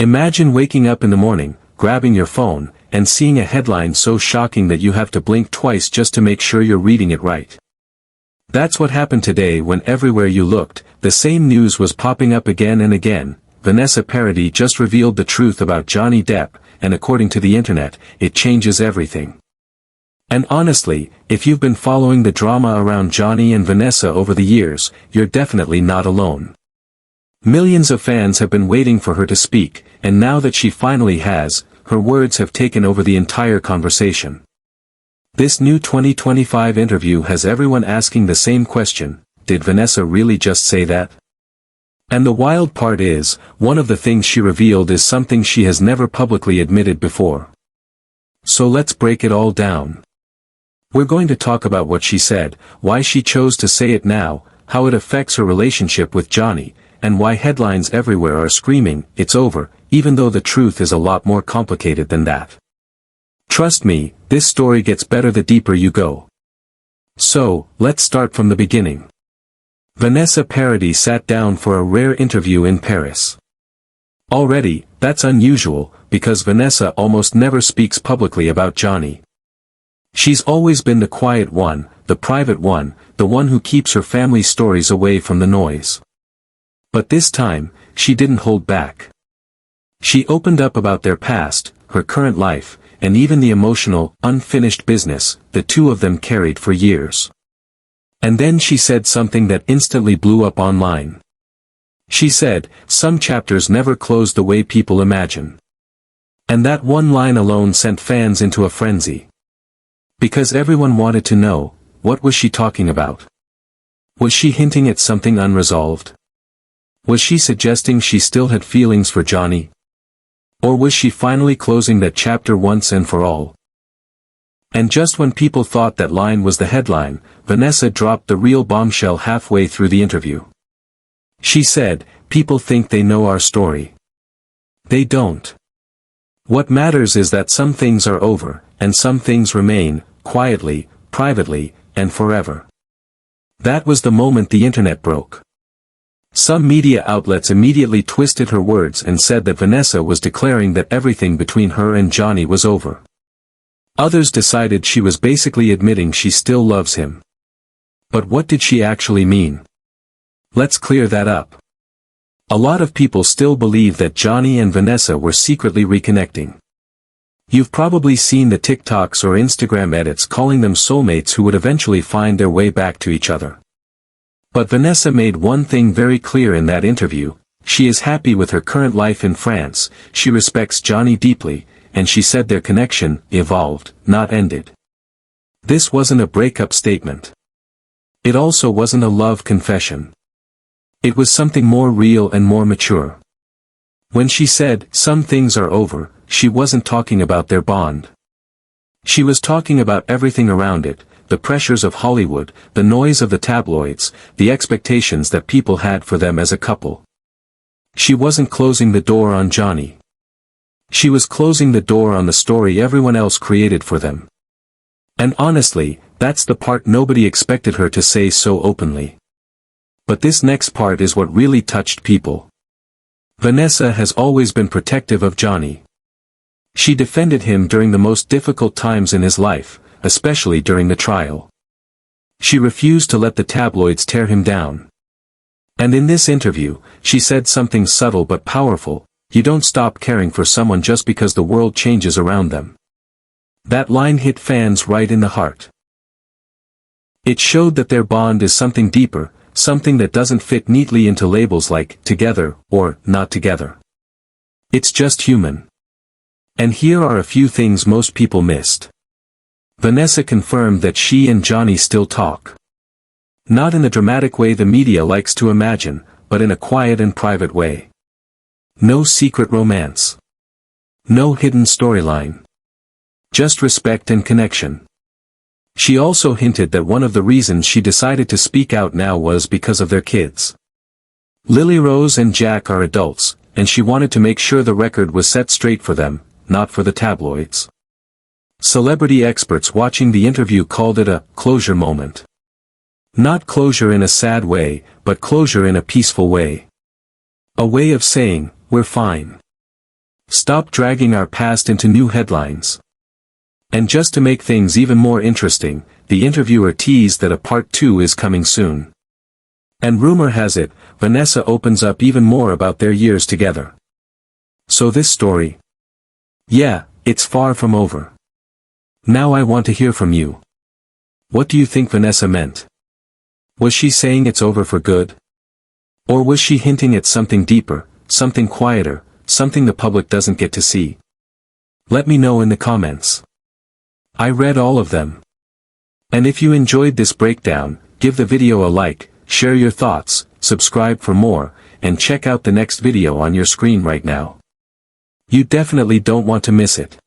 Imagine waking up in the morning, grabbing your phone, and seeing a headline so shocking that you have to blink twice just to make sure you're reading it right. That's what happened today when everywhere you looked, the same news was popping up again and again. Vanessa Paradis just revealed the truth about Johnny Depp, and according to the internet, it changes everything. And honestly, if you've been following the drama around Johnny and Vanessa over the years, you're definitely not alone. Millions of fans have been waiting for her to speak, and now that she finally has, her words have taken over the entire conversation. This new 2025 interview has everyone asking the same question: did Vanessa really just say that? And the wild part is, one of the things she revealed is something she has never publicly admitted before. So let's break it all down. We're going to talk about what she said, why she chose to say it now, how it affects her relationship with Johnny, and why headlines everywhere are screaming, "It's over," even though the truth is a lot more complicated than that. Trust me, this story gets better the deeper you go. So, let's start from the beginning. Vanessa Paradis sat down for a rare interview in Paris. Already, that's unusual, because Vanessa almost never speaks publicly about Johnny. She's always been the quiet one, the private one, the one who keeps her family stories away from the noise. But this time, she didn't hold back. She opened up about their past, her current life, and even the emotional, unfinished business the two of them carried for years. And then she said something that instantly blew up online. She said, "Some chapters never close the way people imagine." And that one line alone sent fans into a frenzy. Because everyone wanted to know, what was she talking about? Was she hinting at something unresolved? Was she suggesting she still had feelings for Johnny? Or was she finally closing that chapter once and for all? And just when people thought that line was the headline, Vanessa dropped the real bombshell halfway through the interview. She said, "People think they know our story. They don't. What matters is that some things are over, and some things remain, quietly, privately, and forever." That was the moment the internet broke. Some media outlets immediately twisted her words and said that Vanessa was declaring that everything between her and Johnny was over. Others decided she was basically admitting she still loves him. But what did she actually mean? Let's clear that up. A lot of people still believe that Johnny and Vanessa were secretly reconnecting. You've probably seen the TikToks or Instagram edits calling them soulmates who would eventually find their way back to each other. But Vanessa made one thing very clear in that interview: she is happy with her current life in France, she respects Johnny deeply, and she said their connection evolved, not ended. This wasn't a breakup statement. It also wasn't a love confession. It was something more real and more mature. When she said, "Some things are over," she wasn't talking about their bond. She was talking about everything around it: the pressures of Hollywood, the noise of the tabloids, the expectations that people had for them as a couple. She wasn't closing the door on Johnny. She was closing the door on the story everyone else created for them. And honestly, that's the part nobody expected her to say so openly. But this next part is what really touched people. Vanessa has always been protective of Johnny. She defended him during the most difficult times in his life, especially during the trial. She refused to let the tabloids tear him down. And in this interview, she said something subtle but powerful: you don't stop caring for someone just because the world changes around them. That line hit fans right in the heart. It showed that their bond is something deeper, something that doesn't fit neatly into labels like together or not together. It's just human. And here are a few things most people missed. Vanessa confirmed that she and Johnny still talk. Not in the dramatic way the media likes to imagine, but in a quiet and private way. No secret romance. No hidden storyline. Just respect and connection. She also hinted that one of the reasons she decided to speak out now was because of their kids. Lily Rose and Jack are adults, and she wanted to make sure the record was set straight for them, not for the tabloids. Celebrity experts watching the interview called it a closure moment. Not closure in a sad way, but closure in a peaceful way. A way of saying, we're fine. Stop dragging our past into new headlines. And just to make things even more interesting, the interviewer teased that a part 2 is coming soon. And rumor has it, Vanessa opens up even more about their years together. So this story? Yeah, it's far from over. Now I want to hear from you. What do you think Vanessa meant? Was she saying it's over for good? Or was she hinting at something deeper, something quieter, something the public doesn't get to see? Let me know in the comments. I read all of them. And if you enjoyed this breakdown, give the video a like, share your thoughts, subscribe for more, and check out the next video on your screen right now. You definitely don't want to miss it.